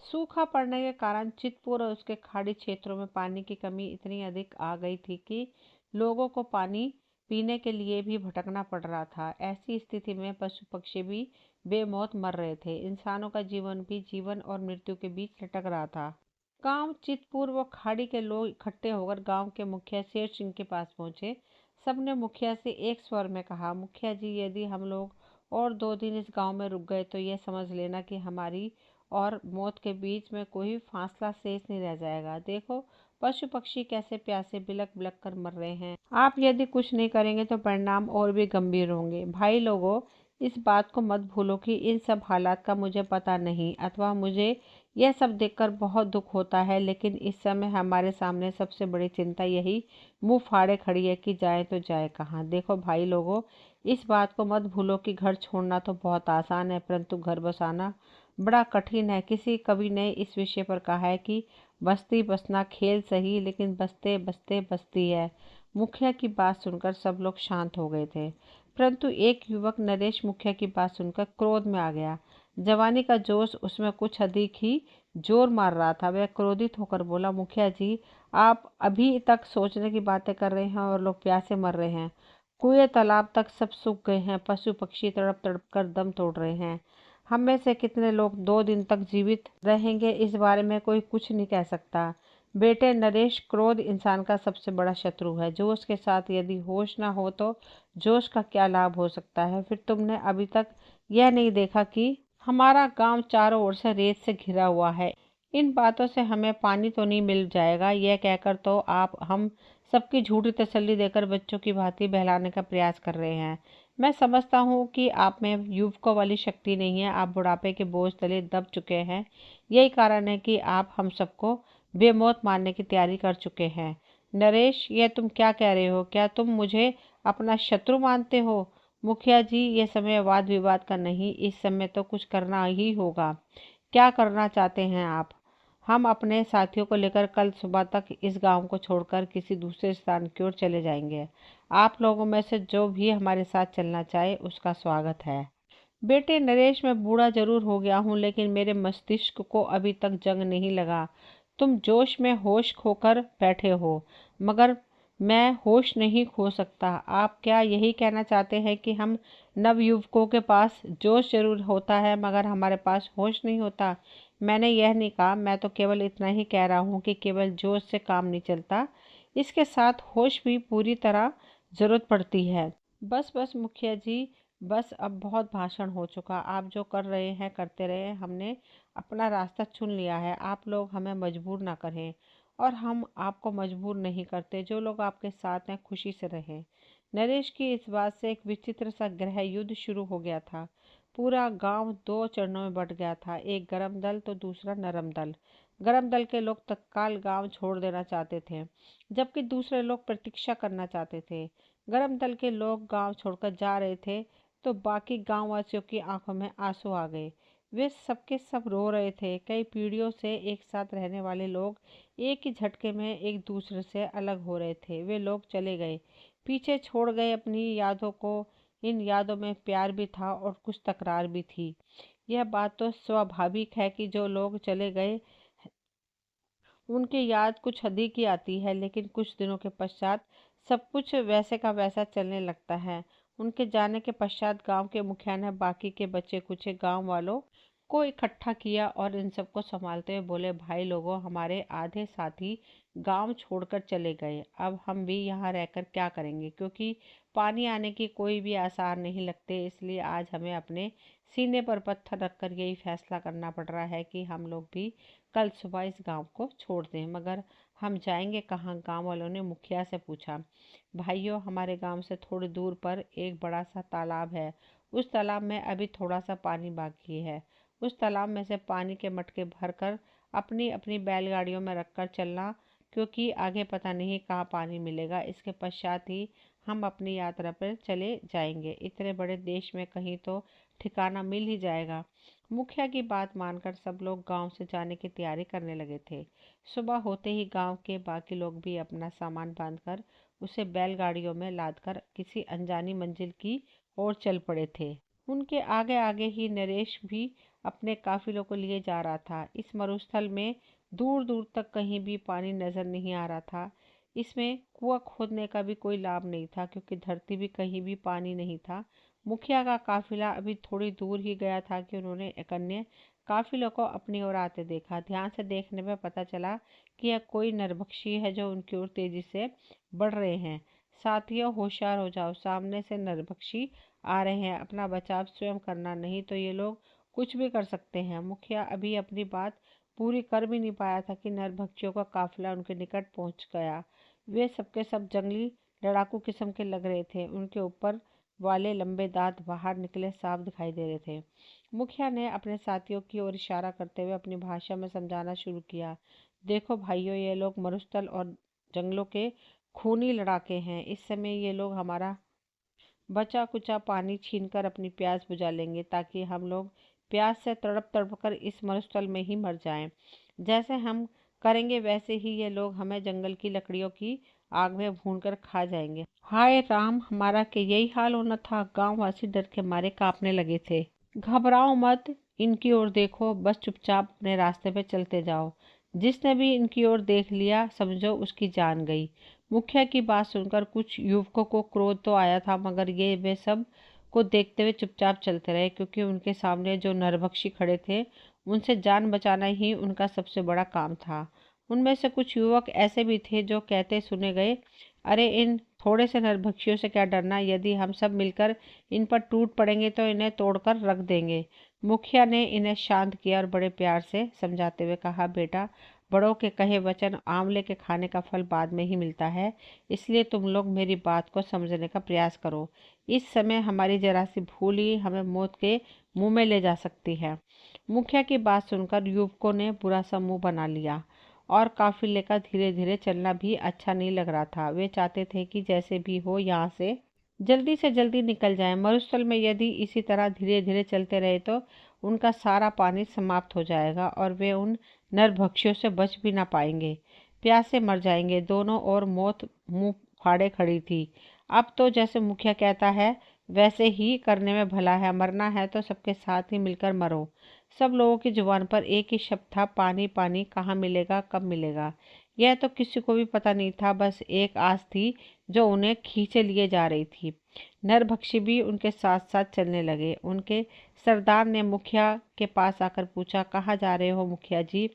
सूखा पड़ने के कारण चितपुर और उसके खाड़ी क्षेत्रों में पानी की कमी इतनी अधिक आ गई थी कि लोगों को पानी पीने के लिए भी भटकना पड़ रहा था। ऐसी स्थिति में पशु पक्षी भी बेमौत मर रहे थे। इंसानों का जीवन भी जीवन और मृत्यु के बीच लटक रहा था। गांव चितपुर व खाड़ी के लोग इकट्ठे होकर गांव के मुखिया शेर सिंह के पास पहुंचे। सबने मुखिया से एक स्वर में कहा, मुखिया जी, यदि हम लोग और 2 दिन इस गांव में रुक गए तो यह समझ लेना कि हमारी और मौत के बीच में कोई फासला शेष नहीं रह जाएगा। देखो पशु पक्षी कैसे प्यासे बिलख बिलख कर मर रहे हैं। आप यदि कुछ नहीं करेंगे तो परिणाम और भी गंभीर होंगे। भाई लोगों, इस बात को मत भूलो कि इन सब हालात का मुझे पता नहीं, अथवा मुझे यह सब देखकर बहुत दुख होता है, लेकिन इस समय हमारे सामने सबसे बड़ी चिंता यही मुंह फाड़े खड़ी है कि जाए तो जाए कहाँ। देखो भाई लोगों, इस बात को मत भूलो कि घर छोड़ना तो बहुत आसान है, परंतु घर बसाना बड़ा कठिन है। किसी कवि ने इस विषय पर कहा है कि बस्ती बसना खेल सही, लेकिन बसते बसते बसती है। मुखिया की बात सुनकर सब लोग शांत हो गए थे, परंतु एक युवक नरेश मुखिया की बात सुनकर क्रोध में आ गया। जवानी का जोश उसमें कुछ अधिक ही जोर मार रहा था। वह क्रोधित होकर बोला, मुखिया जी, आप अभी तक सोचने की बातें कर रहे हैं और लोग प्यासे मर रहे हैं। कुएं तालाब तक सब सूख गए हैं। पशु पक्षी तड़प तड़प कर दम तोड़ रहे हैं। हम में से कितने लोग 2 दिन तक जीवित रहेंगे, इस बारे में कोई कुछ नहीं कह सकता। बेटे नरेश, क्रोध इंसान का सबसे बड़ा शत्रु है। जोश के साथ यदि होश ना हो तो जोश का क्या लाभ हो सकता है। फिर तुमने अभी तक यह नहीं देखा कि हमारा गांव चारों ओर से रेत से घिरा हुआ है। इन बातों से हमें पानी तो नहीं मिल जाएगा, यह कहकर तो आप हम सबकी झूठी तसल्ली देकर बच्चों की भांति बहलाने का प्रयास कर रहे हैं। मैं समझता हूँ कि आप में युवकों वाली शक्ति नहीं है। आप बुढ़ापे के बोझ तले दब चुके हैं। यही कारण है कि आप हम सबको बेमौत मारने की तैयारी कर चुके हैं। नरेश, यह तुम क्या कह रहे हो? क्या तुम मुझे अपना शत्रु मानते हो? मुखिया जी, यह समय वाद विवाद का नहीं, इस समय तो कुछ करना ही होगा। क्या करना चाहते हैं आप? हम अपने साथियों को लेकर कल सुबह तक इस गांव को छोड़कर किसी दूसरे स्थान की ओर चले जाएंगे। आप लोगों में से जो भी हमारे साथ चलना चाहे उसका स्वागत है। बेटे नरेश, मैं बूढ़ा जरूर हो गया हूँ, लेकिन मेरे मस्तिष्क को अभी तक जंग नहीं लगा। तुम जोश में होश खोकर बैठे हो, मगर मैं होश नहीं खो सकता। आप क्या यही कहना चाहते हैं कि हम नवयुवकों के पास जोश जरूर होता है मगर हमारे पास होश नहीं होता? मैंने यह नहीं कहा। मैं तो केवल इतना ही कह रहा हूँ कि केवल जोश से काम नहीं चलता, इसके साथ होश भी पूरी तरह जरूरत पड़ती है। बस बस मुखिया जी, बस अब बहुत भाषण हो चुका। आप जो कर रहे हैं करते रहे। हमने अपना रास्ता चुन लिया है। आप लोग हमें मजबूर ना करें और हम आपको मजबूर नहीं करते। जो लोग आपके साथ हैं खुशी से रहें। नरेश की इस बात से एक विचित्र सा गृह युद्ध शुरू हो गया था। पूरा गांव 2 चरणों में बंट गया था, एक गर्म दल तो दूसरा नरम दल। गर्म दल के लोग तत्काल गांव छोड़ देना चाहते थे, जबकि दूसरे लोग प्रतीक्षा करना चाहते थे। गर्म दल के लोग गांव छोड़कर जा रहे थे तो बाकी गांववासियों की आंखों में आंसू आ गए। वे सबके सब रो रहे थे। कई पीढ़ियों से एक साथ रहने वाले लोग एक ही झटके में एक दूसरे से अलग हो रहे थे। वे लोग चले गए, पीछे छोड़ गए अपनी यादों को। इन यादों में प्यार भी था और कुछ तकरार भी थी। यह बात तो स्वाभाविक है कि जो लोग चले गए उनकी याद कुछ अधिक ही आती है, लेकिन कुछ दिनों के पश्चात सब कुछ वैसे का वैसा चलने लगता है। उनके जाने के पश्चात गांव के मुखिया ने बाकी के बचे कुचे गांव वालों को इकट्ठा किया और इन सबको संभालते हुए बोले, भाई लोगों, हमारे आधे साथी गांव छोड़कर चले गए। अब हम भी यहाँ रहकर क्या करेंगे, क्योंकि पानी आने की कोई भी आसार नहीं लगते। इसलिए आज हमें अपने सीने पर पत्थर रखकर यही फैसला करना पड़ रहा है कि हम लोग भी कल सुबह इस गांव को छोड़ दें। मगर हम जाएंगे कहाँ? गांव वालों ने मुखिया से पूछा। भाइयों, हमारे गांव से थोड़ी दूर पर एक बड़ा सा तालाब है। उस तालाब में अभी थोड़ा सा पानी बाकी है। उस तालाब में से पानी के मटके भरकर अपनी अपनी बैलगाड़ियों में रखकर चलना, क्योंकि आगे पता नहीं कहाँ पानी मिलेगा। इसके पश्चात ही हम अपनी यात्रा पर चले जाएंगे। इतने बड़े देश में कहीं तो ठिकाना मिल ही जाएगा। मुखिया की बात मानकर सब लोग गांव से जाने की तैयारी करने लगे थे। सुबह होते ही गांव के बाकी लोग भी अपना सामान बांधकर उसे बैलगाड़ियों में लादकर किसी अनजानी मंजिल की ओर चल पड़े थे। उनके आगे आगे ही नरेश भी अपने काफिलों को लिए जा रहा था। इस मरुस्थल में दूर दूर तक कहीं भी पानी नजर नहीं आ रहा था। इसमें कुआं खोदने का भी कोई लाभ नहीं था, क्योंकि धरती भी कहीं भी पानी नहीं था। मुखिया का काफिला अभी थोड़ी दूर ही गया था कि उन्होंने एक अन्य काफिलों को अपनी ओर आते देखा। ध्यान से देखने में पता चला कि यह कोई नरभक्षी है जो उनकी ओर तेजी से बढ़ रहे हैं। साथियों, होशियार हो जाओ, सामने से नरभक्षी आ रहे हैं। अपना बचाव स्वयं करना, नहीं तो ये लोग कुछ भी कर सकते हैं। मुखिया अभी अपनी बात पूरी कर भी नहीं पाया था कि नरभक्षियों का काफिला उनके निकट पहुंच गया। वे सबके सब जंगली लड़ाकू किस्म के लग रहे थे। उनके ऊपर वाले लंबे दांत बाहर निकले साफ दिखाई दे रहे थे। मुखिया ने अपने साथियों की ओर इशारा करते हुए अपनी भाषा में समझाना शुरू किया। देखो भाइयों, ये लोग मरुस्थल और जंगलों के खूनी लड़ाके हैं। इस समय ये लोग हमारा बचा कुचा पानी छीनकर अपनी प्यास बुझा लेंगे, ताकि हम लोग प्यास से तड़प तड़प कर इस मरुस्थल में ही मर जाएं। जैसे हम करेंगे वैसे ही ये लोग हमें जंगल की लकड़ियों की आग में भूनकर खा जाएंगे। हाय राम, हमारा के यही हाल होना था। गांववासी डर के मारे कांपने लगे थे। घबराओ मत, इनकी ओर देखो, बस चुपचाप अपने रास्ते पे चलते जाओ। जिसने भी इनकी ओर देख लिया समझो उसकी जान गई। मुखिया की बात सुनकर कुछ युवकों को क्रोध तो आया था, मगर ये वे सब को देखते हुए चुपचाप चलते रहे, क्योंकि उनके सामने जो नरभक्षी खड़े थे उनसे जान बचाना ही उनका सबसे बड़ा काम था। उनमें से कुछ युवक ऐसे भी थे जो कहते सुने गए, अरे इन थोड़े से नरभक्षियों से क्या डरना, यदि हम सब मिलकर इन पर टूट पड़ेंगे तो इन्हें तोड़कर रख देंगे। मुखिया ने इन्हें शांत किया और बड़े प्यार से समझाते हुए कहा, बेटा, बड़ों के कहे वचन आंवले के खाने का फल बाद में ही मिलता है, इसलिए तुम लोग मेरी बात को समझने का प्रयास करो। इस समय हमारी जरा सी भूल ही हमें मौत के मुंह में ले जा सकती है। मुखिया की बात सुनकर युवकों ने बुरा सा मुंह बना लिया और काफिले का धीरे धीरे चलना भी अच्छा नहीं लग रहा था। वे चाहते थे कि जैसे भी हो यहाँ से जल्दी निकल जाएं। मरुस्थल में यदि इसी तरह धीरे धीरे चलते रहे तो उनका सारा पानी समाप्त हो जाएगा और वे उन नरभक्षियों से बच भी ना पाएंगे, प्यासे मर जाएंगे। दोनों ओर मौत मुंह फाड़े खड़ी थी। अब तो जैसे मुखिया कहता है वैसे ही करने में भला है। मरना है तो सबके साथ ही मिलकर मरो। सब लोगों की जुबान पर एक ही शब्द था, पानी पानी। कहाँ मिलेगा, कब मिलेगा, यह तो किसी को भी पता नहीं था। बस एक आस थी जो उन्हें खींचे लिए जा रही थी। नरभक्षी भी उनके साथ साथ चलने लगे। उनके सरदार ने मुखिया के पास आकर पूछा, कहाँ जा रहे हो मुखिया जी?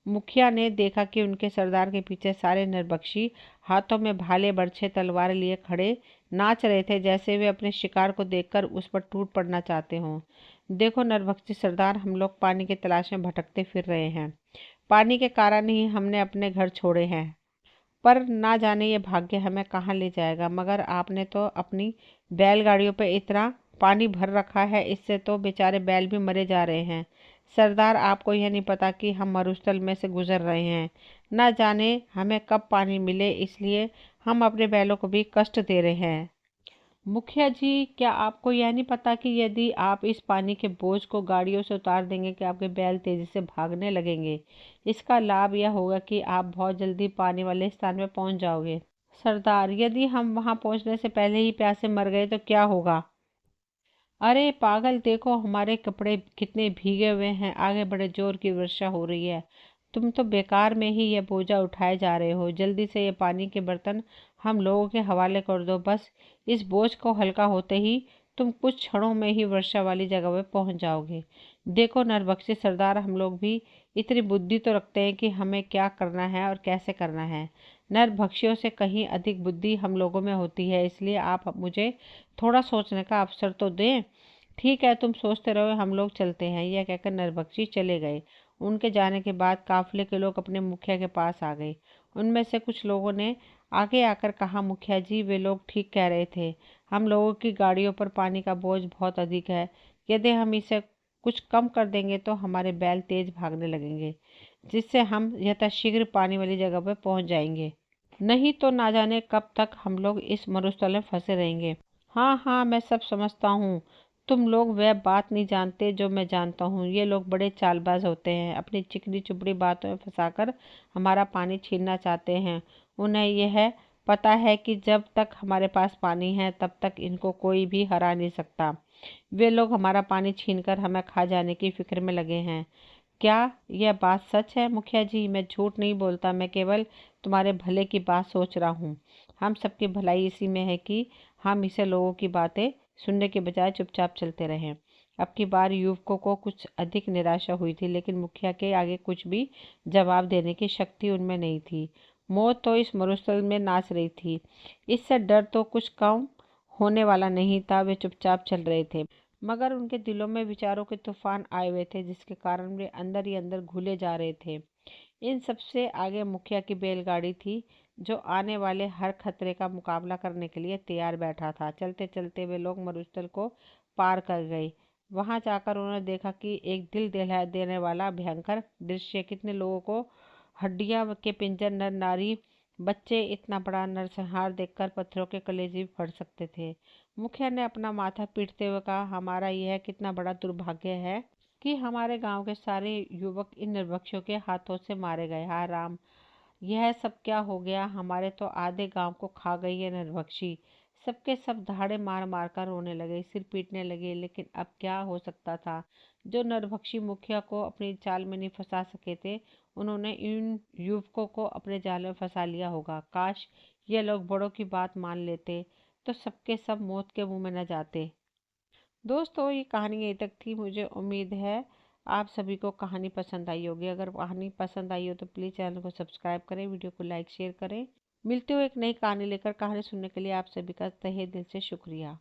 मुखिया ने देखा कि उनके सरदार के पीछे सारे नरभक्षी हाथों में भाले बर्छे तलवार लिए खड़े नाच रहे थे, जैसे वे अपने शिकार को देखकर उस पर टूट पड़ना चाहते हों। देखो नरभक्षी सरदार, हम लोग पानी की तलाश में भटकते फिर रहे हैं। पानी के कारण ही हमने अपने घर छोड़े हैं, पर ना जाने ये भाग्य हमें कहाँ ले जाएगा। मगर आपने तो अपनी बैलगाड़ियों पे इतना पानी भर रखा है, इससे तो बेचारे बैल भी मरे जा रहे हैं। सरदार, आपको यह नहीं पता कि हम मरुस्थल में से गुजर रहे हैं, ना जाने हमें कब पानी मिले, इसलिए हम अपने बैलों को भी कष्ट दे रहे हैं। मुखिया जी, क्या आपको यह नहीं पता कि यदि आप इस पानी के बोझ को गाड़ियों से उतार देंगे कि आपके बैल तेजी से भागने लगेंगे। इसका लाभ यह होगा कि आप बहुत जल्दी पानी वाले स्थान में पहुंच जाओगे। सरदार, यदि हम वहां पहुंचने से पहले ही प्यासे मर गए तो क्या होगा? अरे पागल, देखो हमारे कपड़े कितने भीगे हुए हैं, आगे बड़े जोर की वर्षा हो रही है। तुम तो बेकार में ही यह बोझा उठाए जा रहे हो। जल्दी से ये पानी के बर्तन हम लोगों के हवाले कर दो। बस इस बोझ को हल्का होते ही तुम कुछ क्षणों में ही वर्षा वाली जगह पर पहुंच जाओगे। देखो नरबख्शी सरदार, हम लोग भी इतनी बुद्धि तो रखते हैं कि हमें क्या करना है और कैसे करना है। नरभक्षियों से कहीं अधिक बुद्धि हम लोगों में होती है, इसलिए आप मुझे थोड़ा सोचने का अवसर तो दें। ठीक है, तुम सोचते रहो, हम लोग चलते हैं। यह कहकर नरभक्षी चले गए। उनके जाने के बाद काफिले के लोग अपने मुखिया के पास आ गए। उनमें से कुछ लोगों ने आगे आकर कहा, मुखिया जी, वे लोग ठीक कह रहे थे। हम लोगों की गाड़ियों पर पानी का बोझ बहुत अधिक है। यदि हम इसे कुछ कम कर देंगे तो हमारे बैल तेज भागने लगेंगे, जिससे हम यथाशीघ्र पानी वाली जगह पर पहुंच जाएंगे। नहीं तो ना जाने कब तक हम लोग इस मरुस्थल में फंसे रहेंगे। हाँ हाँ, मैं सब समझता हूँ। तुम लोग वह बात नहीं जानते जो मैं जानता हूँ। ये लोग बड़े चालबाज होते हैं, अपनी चिकनी चुपड़ी बातों में फंसाकर हमारा पानी छीनना चाहते हैं। उन्हें यह पता है कि जब तक हमारे पास पानी है तब तक इनको कोई भी हरा नहीं सकता। वे लोग हमारा पानी छीनकर हमें खा जाने की फिक्र में लगे हैं। क्या यह बात सच है मुखिया जी? मैं झूठ नहीं बोलता, मैं केवल तुम्हारे भले की बात सोच रहा हूँ। हम सबकी भलाई इसी में है कि हम इसे लोगों की बातें सुनने के बजाय चुपचाप चलते रहें। अब की बार युवकों को कुछ अधिक निराशा हुई थी, लेकिन मुखिया के आगे कुछ भी जवाब देने की शक्ति उनमें नहीं थी। मौत तो इस मरुस्थल में नाच रही थी, इससे डर तो कुछ कम होने वाला नहीं था। वे चुपचाप चल रहे थे, मगर उनके दिलों में विचारों के तूफान आए हुए थे, जिसके कारण वे अंदर ही अंदर घुले जा रहे थे। इन सबसे आगे मुखिया की बैलगाड़ी थी, जो आने वाले हर खतरे का मुकाबला करने के लिए तैयार बैठा था। चलते चलते वे लोग मरुस्थल को पार कर गए। वहां जाकर उन्होंने देखा कि एक दिल दहला देने वाला भयंकर दृश्य। कितने लोगों को हड्डियां के पिंजर, नर नारी, बच्चे। इतना बड़ा नरसंहार देखकर पत्थरों के कलेजे भी फट सकते थे। मुखिया ने अपना माथा पीटते हुए कहा, हमारा यह कितना बड़ा दुर्भाग्य है कि हमारे गांव के सारे युवक इन निर्भक्षों के हाथों से मारे गए। हाय राम, यह सब क्या हो गया? हमारे तो आधे गांव को खा गई है निर्भक्षी। सबके सब दहाड़े मार मार कर रोने लगे, सिर पीटने लगे। लेकिन अब क्या हो सकता था? जो नरभक्षी मुखिया को अपनी चाल में नहीं फंसा सके थे, उन्होंने इन युवकों को अपने जाल में फंसा लिया होगा। काश ये लोग बड़ों की बात मान लेते, तो सबके सब मौत के मुंह में न जाते। दोस्तों, ये कहानी यहीं तक थी। मुझे उम्मीद है आप सभी को कहानी पसंद आई होगी। अगर कहानी पसंद आई हो तो प्लीज़ चैनल को सब्सक्राइब करें, वीडियो को लाइक शेयर करें। मिलते हुए एक नई कहानी लेकर। कहानी सुनने के लिए आप सभी का तहे दिल से शुक्रिया।